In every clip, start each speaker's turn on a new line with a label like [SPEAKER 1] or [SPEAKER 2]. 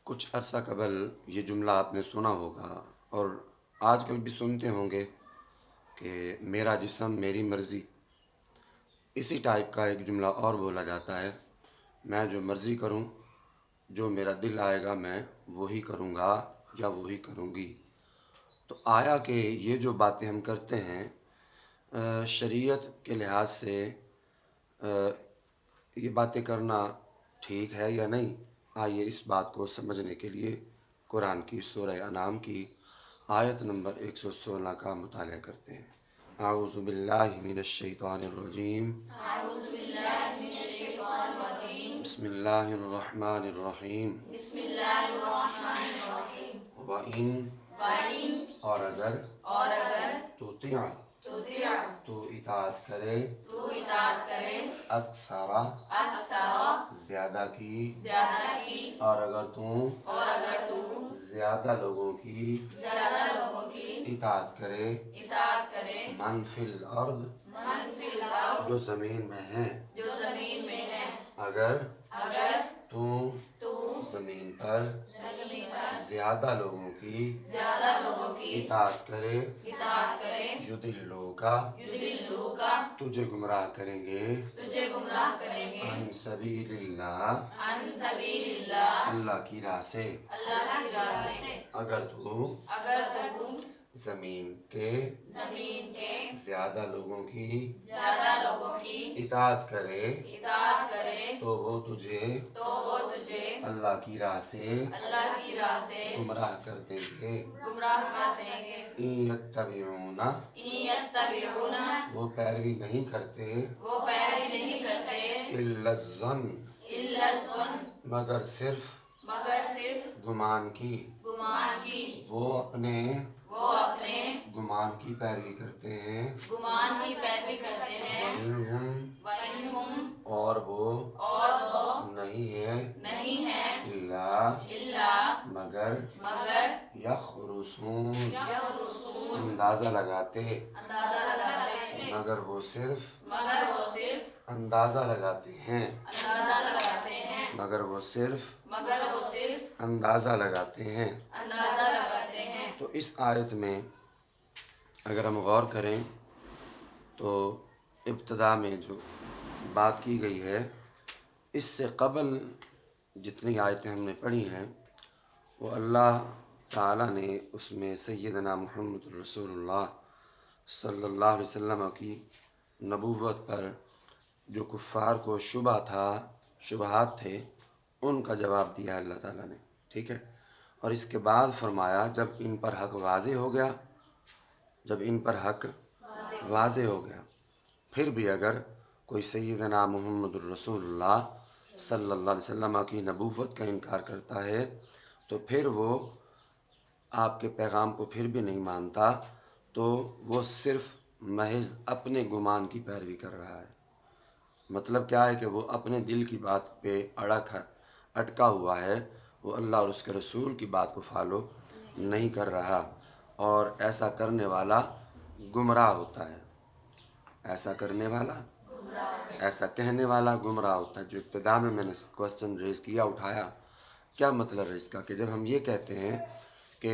[SPEAKER 1] کچھ عرصہ قبل یہ جملہ آپ نے سنا ہوگا اور آج کل بھی سنتے ہوں گے کہ میرا جسم میری مرضی۔ اسی ٹائپ کا ایک جملہ اور بولا جاتا ہے، میں جو مرضی کروں، جو میرا دل آئے گا میں وہی کروں گا یا وہی کروں گی۔ تو آیا کہ یہ جو باتیں ہم کرتے ہیں شریعت کے لحاظ سے یہ باتیں کرنا ٹھیک ہے یا نہیں؟ آئیے اس بات کو سمجھنے کے لیے قرآن کی سورہ انعام کی آیت نمبر 116 کا مطالعہ کرتے ہیں۔ اعوذ باللہ من الشیطان الرجیم، بسم اللہ الرحمن الرحیم۔ وَإِن اور اگر تُطِعْ تو اطاعت کرے اکثر زیادہ کی اور اگر تم زیادہ لوگوں کی اطاعت کرے من فی الارض جو زمین میں ہیں، اگر تم زمین پر زیادہ لوگوں کی اطاعت کرے یضلوکا تجھے گمراہ کریں گے عن سبیل اللہ اللہ کی راہ سے۔ اگر تو زمین کے زیادہ لوگوں کی اطاعت کرے تو وہ تجھے اللہ کی راہ سے گمراہ کر دیں گے۔ ان یتبعون وہ پیروی نہیں کرتے الا الظن مگر صرف گمان کی، وہ اپنے گمان کی پیروی کرتے ہیں۔ وَإِنْهُمْ اور وہ نہیں ہے الا مگر یخرصون اندازہ لگاتے، مگر وہ صرف اندازہ لگاتے ہیں، مگر وہ صرف اندازہ لگاتے ہیں۔ تو اس آیت میں اگر ہم غور کریں تو ابتدا میں جو بات کی گئی ہے اس سے قبل جتنی آیتیں ہم نے پڑھی ہیں وہ اللہ تعالیٰ نے اس میں سیدنا محمد رسول اللہ صلی اللہ علیہ وسلم کی نبوت پر جو کفار کو شبہات تھے ان کا جواب دیا اللہ تعالیٰ نے، ٹھیک ہے۔ اور اس کے بعد فرمایا جب ان پر حق واضح ہو گیا، پھر بھی اگر کوئی سیدنا محمد الرسول اللہ صلی اللہ علیہ وسلم کی نبوت کا انکار کرتا ہے تو پھر وہ آپ کے پیغام کو پھر بھی نہیں مانتا تو وہ صرف محض اپنے گمان کی پیروی کر رہا ہے۔ مطلب کیا ہے کہ وہ اپنے دل کی بات پہ اٹکا ہوا ہے، وہ اللہ اور اس کے رسول کی بات کو فالو نہیں کر رہا، اور ایسا کرنے والا گمراہ ہوتا ہے، ایسا کہنے والا گمراہ ہوتا ہے۔ جو ابتدا میں نے کوسچن ریز کیا، اٹھایا، کیا مطلب ہے اس کا کہ جب ہم یہ کہتے ہیں کہ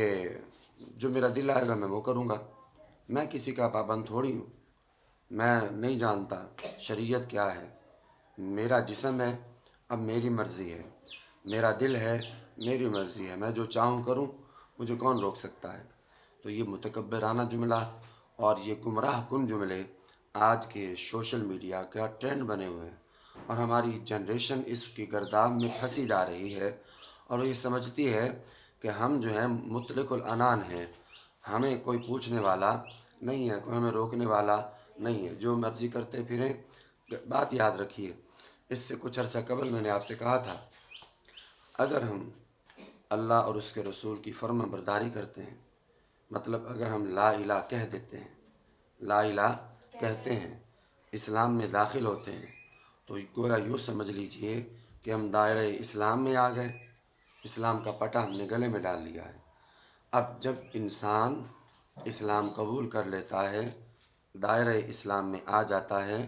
[SPEAKER 1] جو میرا دل آئے گا میں وہ کروں گا، میں کسی کا پابند تھوڑی ہوں، میں نہیں جانتا شریعت کیا ہے، میرا جسم ہے اب میری مرضی ہے، میرا دل ہے میری مرضی ہے، میں جو چاہوں کروں، مجھے کون روک سکتا ہے؟ تو یہ متکبرانہ جملہ اور یہ گمراہ کن جملے آج کے سوشل میڈیا کا ٹرینڈ بنے ہوئے ہیں، اور ہماری جنریشن اس کی گرداب میں پھنسی جا رہی ہے، اور وہ یہ سمجھتی ہے کہ ہم جو ہیں مطلق العنان ہیں، ہمیں کوئی پوچھنے والا نہیں ہے، کوئی ہمیں روکنے والا نہیں ہے، جو مرضی کرتے پھریں۔ بات یاد رکھیے، اس سے کچھ عرصہ قبل میں نے آپ سے کہا تھا اگر ہم اللہ اور اس کے رسول کی فرما برداری کرتے ہیں، مطلب اگر ہم لا الہ کہہ دیتے ہیں، لا الہ کہتے ہیں، اسلام میں داخل ہوتے ہیں، تو گویا یوں سمجھ لیجئے کہ ہم دائرہ اسلام میں آ گئے، اسلام کا پٹا ہم نے گلے میں ڈال لیا ہے۔ اب جب انسان اسلام قبول کر لیتا ہے، دائرہ اسلام میں آ جاتا ہے،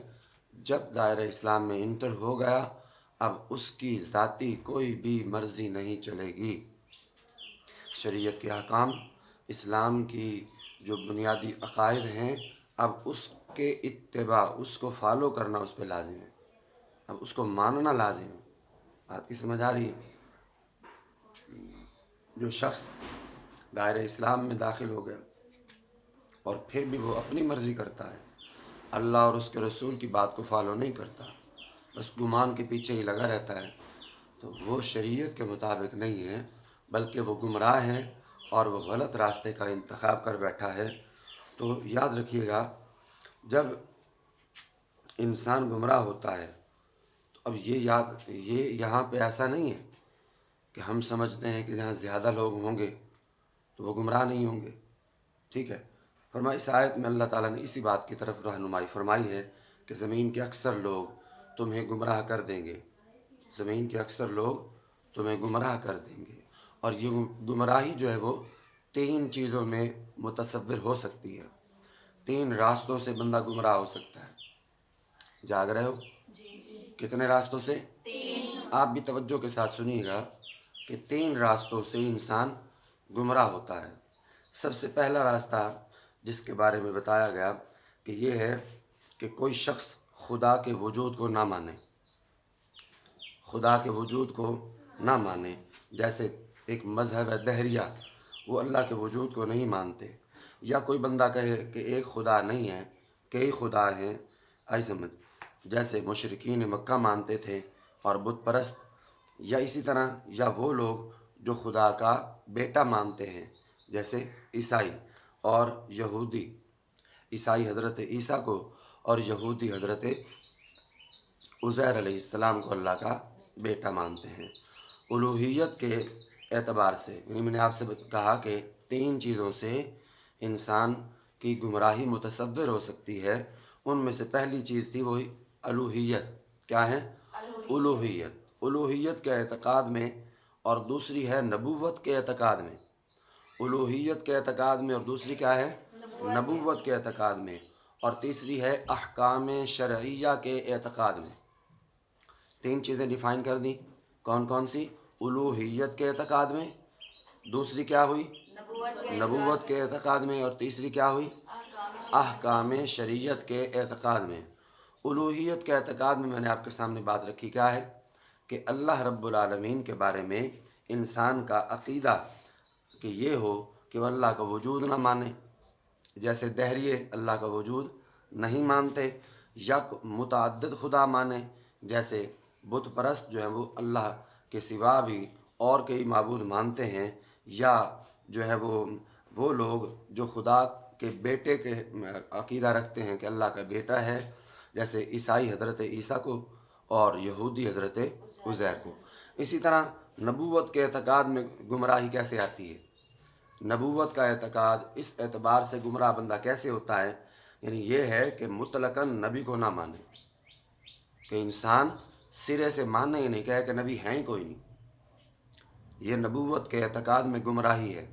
[SPEAKER 1] جب دائرہ اسلام میں انٹر ہو گیا، اب اس کی ذاتی کوئی بھی مرضی نہیں چلے گی، شریعت کے احکام، اسلام کی جو بنیادی عقائد ہیں، اب اس کے اتباع، اس کو فالو کرنا اس پہ لازم ہے، اب اس کو ماننا لازم ہے۔ بات کی سمجھ آ رہی ہے؟ جو شخص دائرہ اسلام میں داخل ہو گیا اور پھر بھی وہ اپنی مرضی کرتا ہے، اللہ اور اس کے رسول کی بات کو فالو نہیں کرتا، بس گمان کے پیچھے ہی لگا رہتا ہے، تو وہ شریعت کے مطابق نہیں ہے، بلکہ وہ گمراہ ہے اور وہ غلط راستے کا انتخاب کر بیٹھا ہے۔ تو یاد رکھیے گا، جب انسان گمراہ ہوتا ہے تو اب یہ یہاں پہ ایسا نہیں ہے کہ ہم سمجھتے ہیں کہ جہاں زیادہ لوگ ہوں گے تو وہ گمراہ نہیں ہوں گے، ٹھیک ہے۔ فرمایا اس آیت میں اللہ تعالیٰ نے اسی بات کی طرف رہنمائی فرمائی ہے کہ زمین کے اکثر لوگ تمہیں گمراہ کر دیں گے، زمین کے اکثر لوگ تمہیں گمراہ کر دیں گے، اور یہ گمراہی جو ہے وہ 3 چیزوں میں متصور ہو سکتی ہے، 3 راستوں سے بندہ گمراہ ہو سکتا ہے۔ جاگ رہے ہو؟ کتنے راستوں سے؟ آپ بھی توجہ کے ساتھ سنیے گا کہ 3 راستوں سے انسان گمراہ ہوتا ہے۔ سب سے پہلا راستہ جس کے بارے میں بتایا گیا کہ یہ ہے کہ کوئی شخص خدا کے وجود کو نہ مانے، خدا کے وجود کو نہ مانے، جیسے ایک مذہب ہے دہریہ، وہ اللہ کے وجود کو نہیں مانتے، یا کوئی بندہ کہے کہ ایک خدا نہیں ہے، کئی خدا ہیں، ایسے جیسے مشرکین مکہ مانتے تھے اور بت پرست، یا اسی طرح یا وہ لوگ جو خدا کا بیٹا مانتے ہیں جیسے عیسائی اور یہودی، عیسائی حضرت عیسیٰ کو اور یہودی حضرت عزیر علیہ السلام کو اللہ کا بیٹا مانتے ہیں۔ الوہیت کے اعتبار سے، یعنی میں نے آپ سے کہا کہ 3 چیزوں سے انسان کی گمراہی متصور ہو سکتی ہے، ان میں سے پہلی چیز تھی وہی الوہیت۔ کیا ہے؟ الوہیت، الوہیت کے اعتقاد میں، اور دوسری ہے نبوت کے اعتقاد میں۔ الوہیت کے اعتقاد میں، اور دوسری کیا ہے؟ نبوت کے اعتقاد میں، اور تیسری ہے احکام شرعیہ کے اعتقاد میں۔ 3 چیزیں ڈیفائن کر دیں، کون کون سی؟ الوہیت کے اعتقاد میں، دوسری کیا ہوئی؟ نبوت کے اعتقاد میں، اور تیسری کیا ہوئی؟ احکام شریعت کے اعتقاد میں۔ الوہیت کے اعتقاد میں نے آپ کے سامنے بات رکھی، کیا ہے؟ کہ اللہ رب العالمین کے بارے میں انسان کا عقیدہ کہ یہ ہو کہ وہ اللہ کا وجود نہ مانے، جیسے دہریے اللہ کا وجود نہیں مانتے، یا متعدد خدا مانے، جیسے بت پرست جو ہیں وہ اللہ کے سوا بھی اور کئی معبود مانتے ہیں، یا جو ہے وہ لوگ جو خدا کے بیٹے کے عقیدہ رکھتے ہیں کہ اللہ کا بیٹا ہے، جیسے عیسائی حضرت عیسیٰ کو اور یہودی حضرت عزیر کو۔ اسی طرح نبوت کے اعتقاد میں گمراہی کیسے آتی ہے؟ نبوت کا اعتقاد اس اعتبار سے گمراہ بندہ کیسے ہوتا ہے؟ یعنی یہ ہے کہ مطلقاً نبی کو نہ مانے، کہ انسان سرے سے ماننے ہی نہیں، کہے کہ نبی ہیں ہی کوئی نہیں، یہ نبوت کے اعتقاد میں گمراہی ہے۔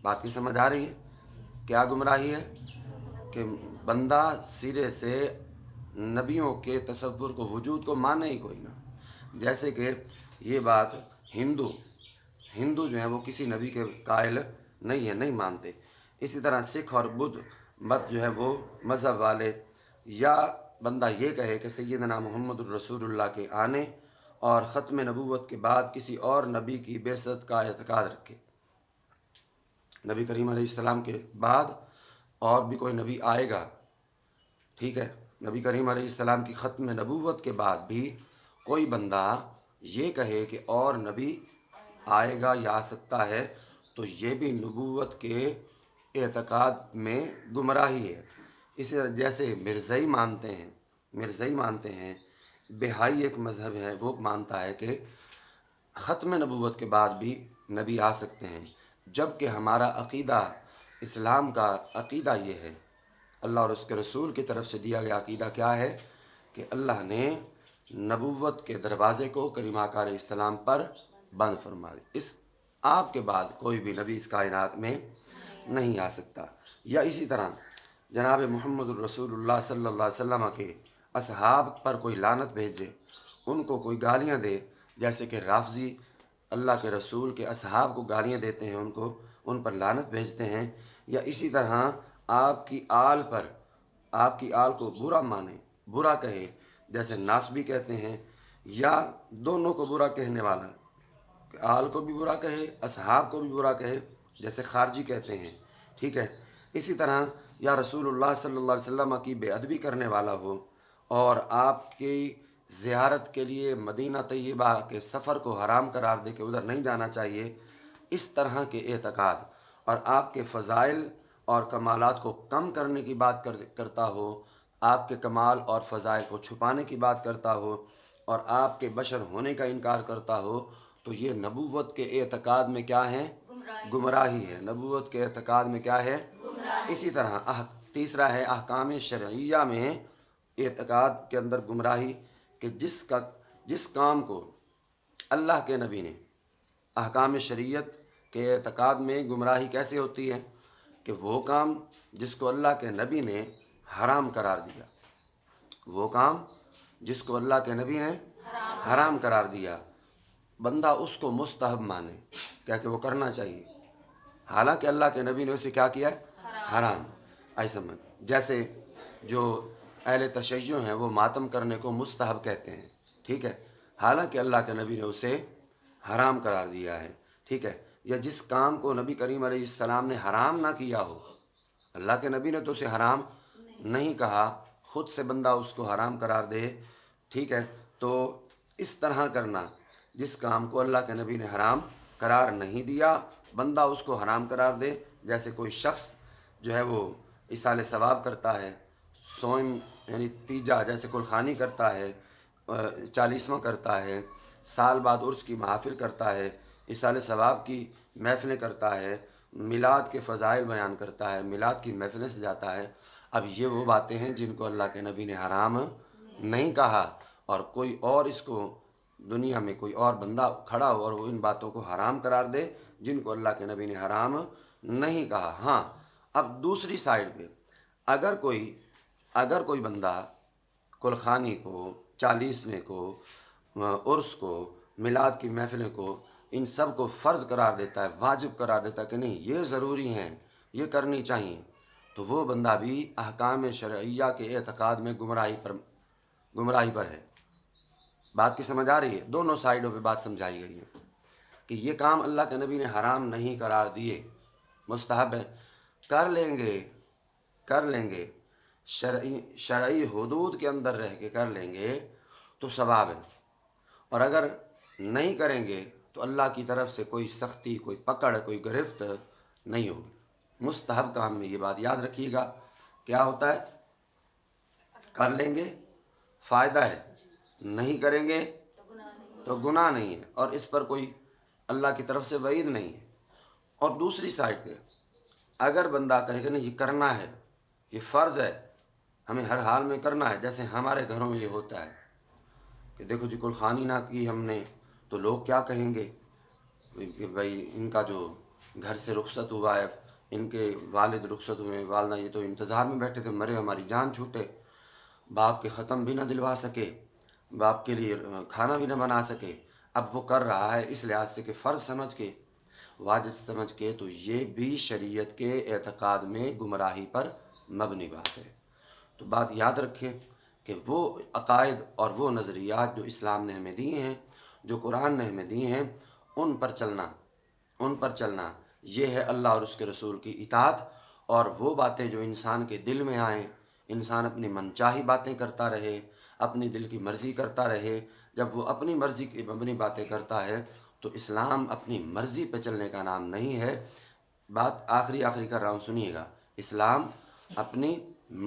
[SPEAKER 1] بات کی سمجھ آ رہی ہے؟ کیا گمراہی ہے؟ کہ بندہ سرے سے نبیوں کے تصور کو، وجود کو مانے ہی کوئی نہ، جیسے کہ یہ بات ہندو جو ہیں وہ کسی نبی کے قائل نہیں ہے، نہیں مانتے۔ اسی طرح سکھ اور بدھ مت جو ہے وہ مذہب والے، یا بندہ یہ کہے کہ سیدنا محمد الرسول اللہ کے آنے اور ختم نبوت کے بعد کسی اور نبی کی بعثت کا اعتقاد رکھے، نبی کریم علیہ السلام کے بعد اور بھی کوئی نبی آئے گا، ٹھیک ہے، نبی کریم علیہ السلام کی ختم نبوت کے بعد بھی کوئی بندہ یہ کہے کہ اور نبی آئے گا یا آ سکتا ہے، تو یہ بھی نبوت کے اعتقاد میں گمراہی ہے۔ اسے جیسے مرزائی مانتے ہیں، بہائی ایک مذہب ہے، وہ مانتا ہے کہ ختم نبوت کے بعد بھی نبی آ سکتے ہیں، جبکہ ہمارا عقیدہ، اسلام کا عقیدہ یہ ہے، اللہ اور اس کے رسول کی طرف سے دیا گیا عقیدہ کیا ہے کہ اللہ نے نبوت کے دروازے کو کریم آقا علیہ السلام پر بند فرما دیا، آپ کے بعد کوئی بھی نبی اس کائنات میں نہیں آ سکتا۔ یا اسی طرح جناب محمد الرسول اللہ صلی اللہ علیہ وسلم کے اصحاب پر کوئی لعنت بھیجے، ان کو کوئی گالیاں دے، جیسے کہ رافضی اللہ کے رسول کے اصحاب کو گالیاں دیتے ہیں، ان پر لعنت بھیجتے ہیں، یا اسی طرح آپ کی آل کو برا مانے، برا کہے، جیسے ناسبی کہتے ہیں، یا دونوں کو برا کہنے والا، آل کو بھی برا کہے، اصحاب کو بھی برا کہے، جیسے خارجی کہتے ہیں، ٹھیک ہے۔ اسی طرح یا رسول اللہ صلی اللہ علیہ وسلم کی بے ادبی کرنے والا ہو، اور آپ کی زیارت کے لیے مدینہ طیبہ کے سفر کو حرام قرار دے کہ ادھر نہیں جانا چاہیے، اس طرح کے اعتقاد، اور آپ کے فضائل اور کمالات کو کم کرنے کی بات کرتا ہو، آپ کے کمال اور فضائل کو چھپانے کی بات کرتا ہو، اور آپ کے بشر ہونے کا انکار کرتا ہو، تو یہ نبوت کے اعتقاد میں کیا ہے؟ گمراہی ہے۔ نبوت کے اعتقاد میں کیا ہے؟ اسی طرح تیسرا ہے احکام شرعیہ میں اعتقاد کے اندر گمراہی، کہ جس کام کو اللہ کے نبی نے احکام شریعت کے اعتقاد میں گمراہی کیسے ہوتی ہے؟ کہ وہ کام جس کو اللہ کے نبی نے حرام قرار دیا، وہ کام جس کو اللہ کے نبی نے حرام قرار دیا، بندہ اس کو مستحب مانے، کیا کہ وہ کرنا چاہیے، حالانکہ اللہ کے نبی نے اسے کیا کیا ہے؟ حرام۔ ایسا جیسے جو اہل تشیع ہیں وہ ماتم کرنے کو مستحب کہتے ہیں، ٹھیک ہے، حالانکہ اللہ کے نبی نے اسے حرام قرار دیا ہے، ٹھیک ہے۔ یا جس کام کو نبی کریم علیہ السلام نے حرام نہ کیا ہو، اللہ کے نبی نے تو اسے حرام نہیں کہا، خود سے بندہ اس کو حرام قرار دے، ٹھیک ہے، تو اس طرح کرنا، جس کام کو اللہ کے نبی نے حرام قرار نہیں دیا بندہ اس کو حرام قرار دے، جیسے کوئی شخص جو ہے وہ ایصال ثواب کرتا ہے، سوئم یعنی تیجا جیسے کلخانی کرتا ہے، 40واں کرتا ہے، سال بعد عرس کی محافل کرتا ہے، ایصال ثواب کی محفلیں کرتا ہے، میلاد کے فضائل بیان کرتا ہے، میلاد کی محفلیں سجاتا ہے، اب یہ وہ باتیں ہیں جن کو اللہ کے نبی نے حرام نہیں کہا، اور کوئی اور اس کو دنیا میں کوئی اور بندہ کھڑا ہو اور وہ ان باتوں کو حرام قرار دے جن کو اللہ کے نبی نے حرام نہیں کہا۔ ہاں، اب دوسری سائڈ پہ اگر کوئی بندہ کلخانی کو، 40ویں کو، عرس کو، میلاد کی محفلیں کو، ان سب کو فرض قرار دیتا ہے، واجب قرار دیتا ہے کہ نہیں یہ ضروری ہیں، یہ کرنی چاہیے، تو وہ بندہ بھی احکام شرعیہ کے اعتقاد میں گمراہی پر ہے۔ بات کی سمجھ آ رہی ہے؟ دونوں سائڈوں پہ بات سمجھائی گئی ہے کہ یہ کام اللہ کے نبی نے حرام نہیں قرار دیے، مستحب ہے، کر لیں گے، شرعی حدود کے اندر رہ کے کر لیں گے تو ثواب ہے، اور اگر نہیں کریں گے تو اللہ کی طرف سے کوئی سختی، کوئی پکڑ، کوئی گرفت نہیں ہوگی۔ مستحب کام میں یہ بات یاد رکھیے گا، کیا ہوتا ہے؟ کر لیں گے فائدہ ہے، نہیں کریں گے تو گناہ نہیں ہے، اور اس پر کوئی اللہ کی طرف سے وعید نہیں ہے۔ اور دوسری سائڈ پہ اگر بندہ کہے کہ نہیں یہ کرنا ہے، یہ فرض ہے، ہمیں ہر حال میں کرنا ہے، جیسے ہمارے گھروں میں یہ ہوتا ہے کہ دیکھو جی کلخانی نہ کی ہم نے تو لوگ کیا کہیں گے کہ بھائی ان کا جو گھر سے رخصت ہوا ہے، ان کے والد رخصت ہوئے، والدہ یہ تو انتظار میں بیٹھے تھے، مرے ہماری جان چھوٹے، باپ کے ختم بھی نہ دلوا سکے، باپ کے لیے کھانا بھی نہ بنا سکے، اب وہ کر رہا ہے اس لحاظ سے کہ فرض سمجھ کے، واجب سمجھ کے، تو یہ بھی شریعت کے اعتقاد میں گمراہی پر مبنی بات ہے۔ تو بات یاد رکھیں کہ وہ عقائد اور وہ نظریات جو اسلام نے ہمیں دیے ہیں، جو قرآن نے ہمیں دیے ہیں، ان پر چلنا یہ ہے اللہ اور اس کے رسول کی اطاعت، اور وہ باتیں جو انسان کے دل میں آئیں، انسان اپنی منچاہی باتیں کرتا رہے، اپنی دل کی مرضی کرتا رہے، جب وہ اپنی مرضی کی مبنی باتیں کرتا ہے تو اسلام اپنی مرضی پہ چلنے کا نام نہیں ہے۔ بات آخری کر رہا ہوں، سنیے گا، اسلام اپنی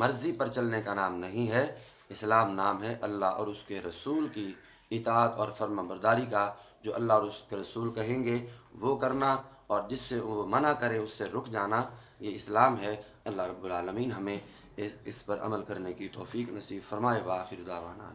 [SPEAKER 1] مرضی پر چلنے کا نام نہیں ہے، اسلام نام ہے اللہ اور اس کے رسول کی اطاعت اور فرما برداری کا، جو اللہ اور اس کے رسول کہیں گے وہ کرنا، اور جس سے وہ منع کرے اس سے رک جانا، یہ اسلام ہے۔ اللہ رب العالمین ہمیں اس پر عمل کرنے کی توفیق نصیب فرمائے۔ وآخر دعوانا